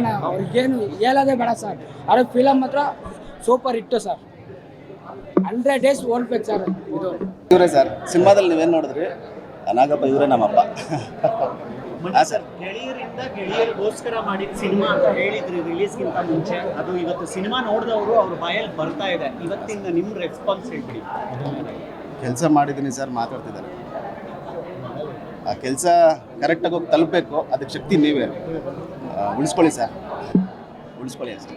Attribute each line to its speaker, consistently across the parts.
Speaker 1: ಅಣ್ಣ, ಅವ್ರಿಗೇನು ಹೇಳೋದೇ ಬೇಡ ಸರ್. ಅವ್ರ ಫಿಲಮ್ ಮಾತ್ರ ಸೂಪರ್ ಹಿಟ್ಟು ಸರ್. 100 days ಓಡ್ಬೇಕು sir. ಇದು
Speaker 2: ಇವರೇ ಸರ್ ಸಿನಿಮಾದಲ್ಲಿ ನೀವೇನು ನೋಡಿದ್ರಿ? ನಾಗಪ್ಪ ಇವರೇ ನಮ್ಮಪ್ಪ. ಹಾಂ ಸರ್,
Speaker 3: ಗೆಳೆಯರಿಂದ ಗೆಳೆಯರಿಗೋಸ್ಕರ ಮಾಡಿದ ಸಿನಿಮಾ ಅಂತ ಹೇಳಿದ್ರಿ ರಿಲೀಸ್ಗಿಂತ ಮುಂಚೆ. ಅದು ಇವತ್ತು ಸಿನಿಮಾ ನೋಡಿದವರು ಅವ್ರ ಬಾಯಲ್ಲಿ ಬರ್ತಾ ಇದೆ. ಇವತ್ತಿನ ನಿಮ್ಮ ರೆಸ್ಪಾನ್ಸ್ ಹೇಳ್ಬಿಡಿ.
Speaker 2: ಕೆಲಸ ಮಾಡಿದ್ದೀನಿ ಸರ್, ಮಾತಾಡ್ತಿದ್ದಾರೆ. ಆ ಕೆಲಸ ಕರೆಕ್ಟಾಗಿ ಹೋಗಿ ತಲುಪಬೇಕು, ಅದಕ್ಕೆ ಶಕ್ತಿ ನೀವೇ. ಉಳಿಸ್ಕೊಳ್ಳಿ ಸರ್, ಉಳಿಸ್ಕೊಳ್ಳಿ ಅಷ್ಟೇ.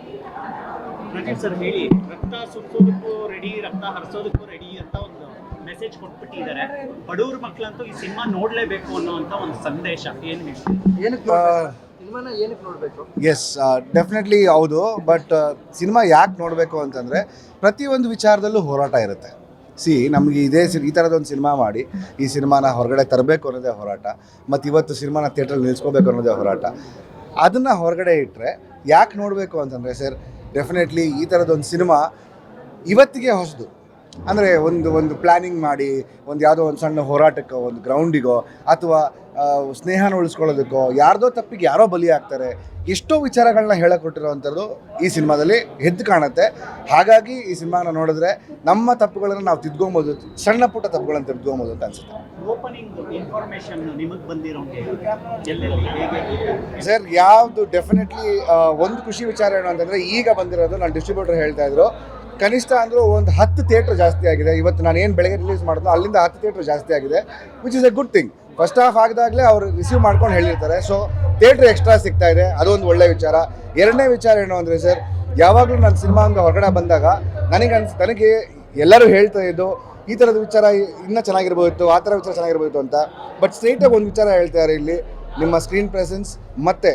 Speaker 3: ಪ್ರದೀಪ್ ಸರ್ ಹೇಳಿ, ರಕ್ತ ಸುತ್ತೋದಕ್ಕೂ ರೆಡಿ, ರಕ್ತ ಹರಿಸೋದಕ್ಕೂ ರೆಡಿ ಅಂತ ಒಂದು ಮೆಸೇಜ್ ಕೊಟ್ಬಿಟ್ಟಿದ್ದಾರೆ. ಬಡವ್ರ ಮಕ್ಕಳಂತೂ ಈ ಸಿನಿಮಾ ನೋಡಲೇಬೇಕು ಅನ್ನೋಂಥ ಒಂದು ಸಂದೇಶ ಏನು ಹೇಳಿ?
Speaker 4: ಎಸ್, ಡೆಫಿನೆಟ್ಲಿ ಹೌದು. ಬಟ್ ಸಿನಿಮಾ ಯಾಕೆ ನೋಡಬೇಕು ಅಂತಂದರೆ ಪ್ರತಿಯೊಂದು ವಿಚಾರದಲ್ಲೂ ಹೋರಾಟ ಇರುತ್ತೆ. ನಮಗೆ ಈ ಥರದೊಂದು ಸಿನಿಮಾ ಮಾಡಿ ಈ ಸಿನಿಮಾನ ಹೊರಗಡೆ ತರಬೇಕು ಅನ್ನೋದೇ ಹೋರಾಟ, ಮತ್ತು ಇವತ್ತು ಸಿನಿಮಾನ ಥಿಯೇಟ್ರಲ್ಲಿ ನಿಲ್ಲಿಸ್ಕೋಬೇಕು ಅನ್ನೋದೇ ಹೋರಾಟ. ಅದನ್ನು ಹೊರಗಡೆ ಇಟ್ಟರೆ ಯಾಕೆ ನೋಡಬೇಕು ಅಂತಂದರೆ ಸರ್, ಡೆಫಿನೆಟ್ಲಿ ಈ ಥರದೊಂದು ಸಿನಿಮಾ ಇವತ್ತಿಗೆ ಹೊಸದು. ಅಂದರೆ ಒಂದು ಪ್ಲ್ಯಾನಿಂಗ್ ಮಾಡಿ ಒಂದು ಯಾವುದೋ ಒಂದು ಸಣ್ಣ ಹೋರಾಟಕ್ಕೋ, ಒಂದು ಗ್ರೌಂಡಿಗೋ, ಅಥವಾ ಸ್ನೇಹನ ಉಳಿಸ್ಕೊಳ್ಳೋದಕ್ಕೋ, ಯಾರ್ದೋ ತಪ್ಪಿಗೆ ಯಾರೋ ಬಲಿ ಆಗ್ತಾರೆ, ಎಷ್ಟೋ ವಿಚಾರಗಳನ್ನ ಹೇಳಕೊಟ್ಟಿರೋವಂಥದ್ದು ಈ ಸಿನಿಮಾದಲ್ಲಿ ಎದ್ದು ಕಾಣುತ್ತೆ. ಹಾಗಾಗಿ ಈ ಸಿನಿಮಾನ ನೋಡಿದ್ರೆ ನಮ್ಮ ತಪ್ಪುಗಳನ್ನು ನಾವು ತಿದ್ಕೊಬೋದು, ಸಣ್ಣ ಪುಟ್ಟ ತಪ್ಪುಗಳನ್ನು ತಿದ್ಕೊಬೋದು ಅಂತ ಅನಿಸುತ್ತೆ. ಸರ್, ಯಾವುದು ಡೆಫಿನೆಟ್ಲಿ ಒಂದು ಖುಷಿ ವಿಚಾರ ಏನು ಅಂತಂದರೆ, ಈಗ ಬಂದಿರೋದು ನಾನು ಡಿಸ್ಟ್ರಿಬ್ಯೂಟರ್ ಹೇಳ್ತಾ ಇದ್ರು, ಕನಿಷ್ಠ ಅಂದರೂ ಒಂದು 10 ಥಿಯೇಟ್ರ್ ಜಾಸ್ತಿ ಆಗಿದೆ. ಇವತ್ತು ನಾನು ಏನು ಬೆಳಗ್ಗೆ ರಿಲೀಸ್ ಮಾಡಿದ್ನೋ ಅಲ್ಲಿಂದ 10 ಥಿಯೇಟ್ರ್ ಜಾಸ್ತಿ ಆಗಿದೆ, which is a good thing. First half ಆಗಿದಾಗಲೇ ಅವರು ರಿಸೀವ್ ಮಾಡ್ಕೊಂಡು ಹೇಳಿರ್ತಾರೆ. ಸೊ ಥಿಯೇಟ್ರ್ ಎಕ್ಸ್ಟ್ರಾ ಸಿಗ್ತಾ ಇದೆ, ಅದೊಂದು ಒಳ್ಳೆಯ ವಿಚಾರ. ಎರಡನೇ ವಿಚಾರ ಏನು ಅಂದರೆ ಸರ್, ಯಾವಾಗಲೂ ನನ್ನ ಸಿನಿಮಾ ಒಂದು ಹೊರಗಡೆ ಬಂದಾಗ ನನಗೆ ಎಲ್ಲರೂ ಹೇಳ್ತಾ ಇದ್ದು ಈ ಥರದ ವಿಚಾರ ಇನ್ನೂ ಚೆನ್ನಾಗಿರ್ಬೋದಿತ್ತು, ಆ ಥರ ವಿಚಾರ ಚೆನ್ನಾಗಿರ್ಬೋದಿತ್ತು ಅಂತ. ಬಟ್ ಸ್ಟ್ರೈಟಾಗಿ ಒಂದು ವಿಚಾರ ಹೇಳ್ತಾರೆ ಇಲ್ಲಿ, ನಿಮ್ಮ ಸ್ಕ್ರೀನ್ ಪ್ರೆಸೆನ್ಸ್ ಮತ್ತು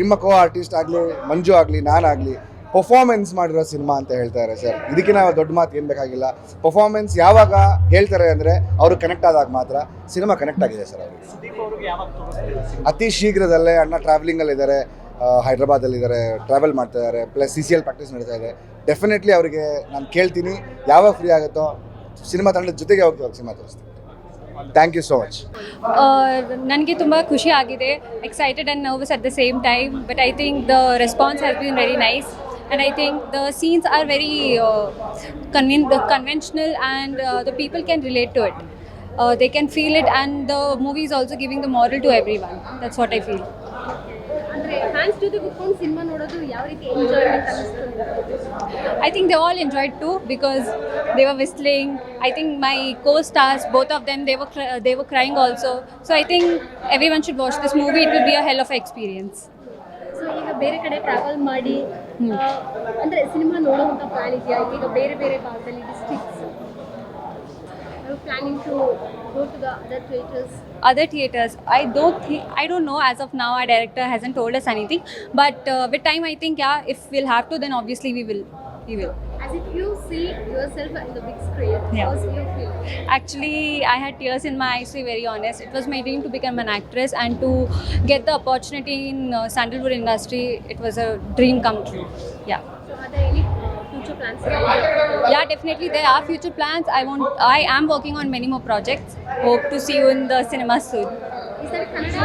Speaker 4: ನಿಮ್ಮ ಕೋ ಆರ್ಟಿಸ್ಟ್ ಆಗಲಿ, ಮಂಜು ಆಗಲಿ, ನಾನಾಗಲಿ ಪರ್ಫಾರ್ಮೆನ್ಸ್ ಮಾಡಿರೋ ಸಿನಿಮಾ ಅಂತ ಹೇಳ್ತಾರೆ ಸರ್. ಇದಕ್ಕೆ ನಾವು ದೊಡ್ಡ ಮಾತು ಏನು ಬೇಕಾಗಿಲ್ಲ. ಪರ್ಫಾರ್ಮೆನ್ಸ್ ಯಾವಾಗ ಹೇಳ್ತಾರೆ ಅಂದರೆ ಅವರು ಕನೆಕ್ಟ್ ಆದಾಗ ಮಾತ್ರ ಸಿನಿಮಾ ಕನೆಕ್ಟ್ ಆಗಿದೆ ಸರ್. ಅವರಿಗೆ ಅತಿ ಶೀಘ್ರದಲ್ಲೇ ಅಣ್ಣ ಟ್ರಾವೆಲಿಂಗಲ್ಲಿದ್ದಾರೆ, ಹೈದ್ರಾಬಾದಲ್ಲಿದ್ದಾರೆ, ಟ್ರಾವೆಲ್ ಮಾಡ್ತಾ ಇದ್ದಾರೆ, ಪ್ಲಸ್ CCL ಪ್ರಾಕ್ಟೀಸ್ ನಡೀತಾ ಇದೆ. ಡೆಫಿನೆಟ್ಲಿ ಅವರಿಗೆ ನಾನು ಕೇಳ್ತೀನಿ, ಯಾವಾಗ ಫ್ರೀ ಆಗುತ್ತೋ ಸಿನಿಮಾ ತಂಡದ ಜೊತೆಗೆ ಹೋಗ್ತೀವಿ ಸಿನಿಮಾ ತೋರಿಸ್ತೀನಿ. Thank you so much.
Speaker 5: ನನಗೆ ತುಂಬ ಖುಷಿ ಆಗಿದೆ, excited and nervous at the same time. But I think the response has been very nice. And I think the scenes are very conventional, and the people can relate to it. They can feel it, and the movie is also giving the moral to everyone. That's what I feel.
Speaker 6: ಅಂದ್ರೆ fans ಜೊತೆ ಕೂತ್ಕೊಂಡು cinema ನೋಡೋದು ಯಾವ ರೀತಿ enjoyment ಅನಿಸ್ತು?
Speaker 5: I think they all enjoyed too, because they were whistling. I think my co-stars, both of them, they were crying also. So I think everyone should watch this movie. It will be a hell of an experience.
Speaker 6: So ಈಗ ಬೇರೆ ಕಡೆ travel ಮಾಡಿ ಅಂದರೆ cinema ನೋಡುವಂಥ plan ಇದೆಯಾ? ಈಗ ಬೇರೆ ಬೇರೆ ಭಾಗದಲ್ಲಿ districts planning to go to the
Speaker 5: Other theaters, I don't know. As of now, our director hasn't told us anything. But with time, I think if we'll have to, then obviously we will.
Speaker 6: As if you see yourself in the big screen, how's you feel?
Speaker 5: Actually, I had tears in my eyes, to be very honest. It was my dream to become an actress, and to get the opportunity in Sandalwood industry, it was a dream come true. Yeah.
Speaker 6: So are there any future plans?
Speaker 5: Yeah, definitely there are future plans. I am working on many more projects. Hope to see you in the cinema soon.
Speaker 6: Is that Kannada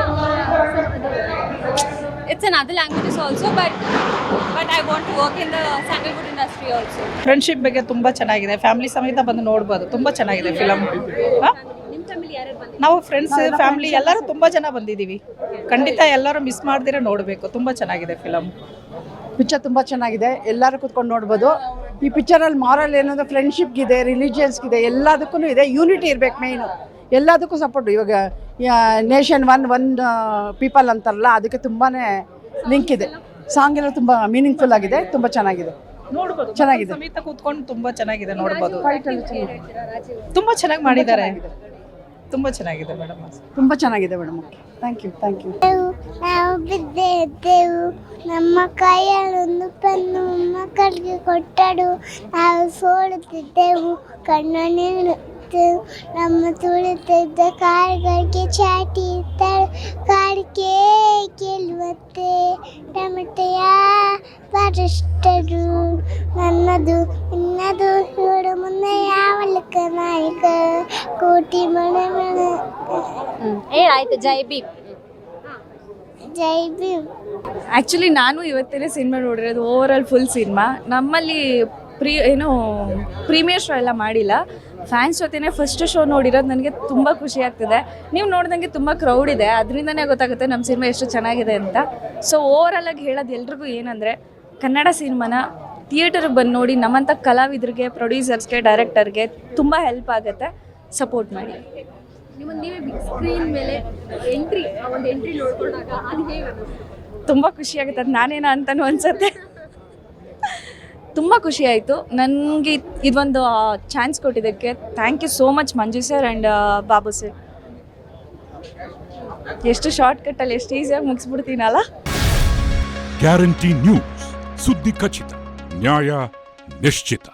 Speaker 6: or some other language?
Speaker 5: It's in other languages also, but I want to work in the Sandalwood industry also.
Speaker 7: Friendship ಬಗ್ಗೆ ತುಂಬ ಚೆನ್ನಾಗಿದೆ, family ಸಮೇತ ಬಂದು ನೋಡ್ಬೋದು, ತುಂಬ ಚೆನ್ನಾಗಿದೆ film.
Speaker 6: ನಿಮ್ಮ family ಯಾರ್ಯಾರು ಬಂದಿದ್ದಾರೆ?
Speaker 7: ನಾವು ಫ್ರೆಂಡ್ಸ್ ಫ್ಯಾಮಿಲಿ ಎಲ್ಲರೂ ತುಂಬ ಜನ ಬಂದಿದ್ದೀವಿ. ಖಂಡಿತ ಎಲ್ಲರೂ ಮಿಸ್ ಮಾಡ್ದಿರ ನೋಡಬೇಕು, ತುಂಬ ಚೆನ್ನಾಗಿದೆ ಫಿಲಮ್.
Speaker 8: ಪಿಕ್ಚರ್ ತುಂಬ ಚೆನ್ನಾಗಿದೆ, ಎಲ್ಲರೂ ಕೂತ್ಕೊಂಡು ನೋಡ್ಬೋದು. ಈ ಪಿಕ್ಚರಲ್ಲಿ ಮಾರಲ್ ಏನಂದರೆ ಫ್ರೆಂಡ್ಶಿಪ್ಗಿದೆ, ರಿಲಿಜಿಯನ್ಸ್ಗಿದೆ, ಎಲ್ಲದಕ್ಕೂ ಇದೆ. ಯೂನಿಟಿ ಇರಬೇಕು ಮೇಯ್ನು, ಎಲ್ಲದಕ್ಕೂ ಸಪೋರ್ಟು. ಇವಾಗ ನೇಷನ್ ಒನ್ ಪೀಪಲ್ ಅಂತಾರಲ್ಲ, ಅದಕ್ಕೆ ತುಂಬಾ ಲಿಂಕ್ ಇದೆ. ಸಾಂಗ್ ಎಲ್ಲ ತುಂಬ ಮೀನಿಂಗ್ಫುಲ್ ಆಗಿದೆ, ತುಂಬ ಚೆನ್ನಾಗಿದೆ,
Speaker 7: ನೋಡ್ಬೋದು.
Speaker 8: ಚೆನ್ನಾಗಿದೆ,
Speaker 7: ಸಮೇತ ಕೂತ್ಕೊಂಡು ತುಂಬ ಚೆನ್ನಾಗಿದೆ, ನೋಡ್ಬೋದು.
Speaker 8: ಫೈಟ್ ಎಲ್ಲ ಚೆನ್ನಾಗಿದೆ,
Speaker 7: ತುಂಬ ಚೆನ್ನಾಗಿ ಮಾಡಿದ್ದಾರೆ, ತುಂಬ ಚೆನ್ನಾಗಿದೆ ಮೇಡಮ್,
Speaker 8: ತುಂಬ ಚೆನ್ನಾಗಿದೆ ಮೇಡಮ್. Thank you.
Speaker 9: ನಾವು ಬಿದ್ದೆವು, ನಮ್ಮ ಕೈಯಲ್ಲೊಂದು ಪೆನ್ನು ಮಕ್ಕಳಿಗೆ ಕೊಟ್ಟಡು, ನಾವು ಸೋಡುತ್ತಿದ್ದೆವು, ಕಣ್ಣು ನೀಡುತ್ತೆವು, ನಮ್ಮ ತುಳಿತಿದ್ದ ಕಾರುಗಳಿಗೆ ಚಾಟಿ ಇತ್ತಳು, ಕಾಡಿಗೆ ಗೆಲ್ಲುವಂತೆ ಟಮಟೆಯ ಬರಷ್ಟರು, ನನ್ನದು ನಿನ್ನದು ನೋಡು ಮುಂದೆ ಯಾವಲಕ ನಾಯಕ ಕೋಟಿ ಮನೆ ಮನೆ.
Speaker 5: ಆಯ್ತು, ಜೈ ಭೀಮ್.
Speaker 9: ಜೈ ಭೀಮ್.
Speaker 5: ಆ್ಯಕ್ಚುಲಿ ನಾನು ಇವತ್ತೇ ಸಿನಿಮಾ ನೋಡಿರೋದು ಓವರಾಲ್ ಫುಲ್ ಸಿನಿಮಾ. ನಮ್ಮಲ್ಲಿ ಪ್ರೀಮಿಯರ್ ಶೋ ಎಲ್ಲ ಮಾಡಿಲ್ಲ. ಫ್ಯಾನ್ಸ್ ಜೊತೆನೇ ಫಸ್ಟ್ ಶೋ ನೋಡಿರೋದು ನನಗೆ ತುಂಬ ಖುಷಿ ಆಗ್ತಿದೆ. ನೀವು ನೋಡ್ದಂಗೆ ತುಂಬ ಕ್ರೌಡ್ ಇದೆ, ಅದರಿಂದನೇ ಗೊತ್ತಾಗುತ್ತೆ ನಮ್ಮ ಸಿನಿಮಾ ಎಷ್ಟು ಚೆನ್ನಾಗಿದೆ ಅಂತ. ಸೊ ಓವರಾಲಾಗಿ ಹೇಳೋದು ಎಲ್ರಿಗೂ ಏನಂದರೆ, ಕನ್ನಡ ಸಿನಿಮಾನ ಥಿಯೇಟರ್ಗೆ ಬಂದು ನೋಡಿ. ನಮ್ಮಂಥ ಕಲಾವಿದರಿಗೆ, ಪ್ರೊಡ್ಯೂಸರ್ಸ್ಗೆ, ಡೈರೆಕ್ಟರ್ಗೆ ತುಂಬ ಹೆಲ್ಪ್ ಆಗುತ್ತೆ. ಸಪೋರ್ಟ್ ಮಾಡಿ.
Speaker 6: ನಿಮ್ಮನ್ನು ನೀವೇ ಬಿಗ್ ಸ್ಕ್ರೀನ್ ಮೇಲೆ ಒಂದು ಎಂಟ್ರಿ ನೋಡ್ಕೊಂಡಾಗ ಅದು ಹೇಗೆ
Speaker 5: ತುಂಬ ಖುಷಿಯಾಗುತ್ತೆ. ಅದು ನಾನೇನ ಅಂತಲೂ ಅನಿಸುತ್ತೆ. ತುಂಬ ಖುಷಿ ಆಯಿತು ನನಗೆ ಇದೊಂದು ಚಾನ್ಸ್ ಕೊಟ್ಟಿದ್ದಕ್ಕೆ. Thank you so much Manju sir and Babu sir. ಎಷ್ಟು ಶಾರ್ಟ್ಕಟ್ಟಲ್ಲಿ ಎಷ್ಟು ಈಸಿಯಾಗಿ ಮುಗಿಸ್ಬಿಡ್ತೀನಲ್ಲ.
Speaker 10: ಗ್ಯಾರಂಟಿ ನ್ಯೂಸ್, ಸುದ್ದಿ ಖಚಿತ, ನ್ಯಾಯ ನಿಶ್ಚಿತ.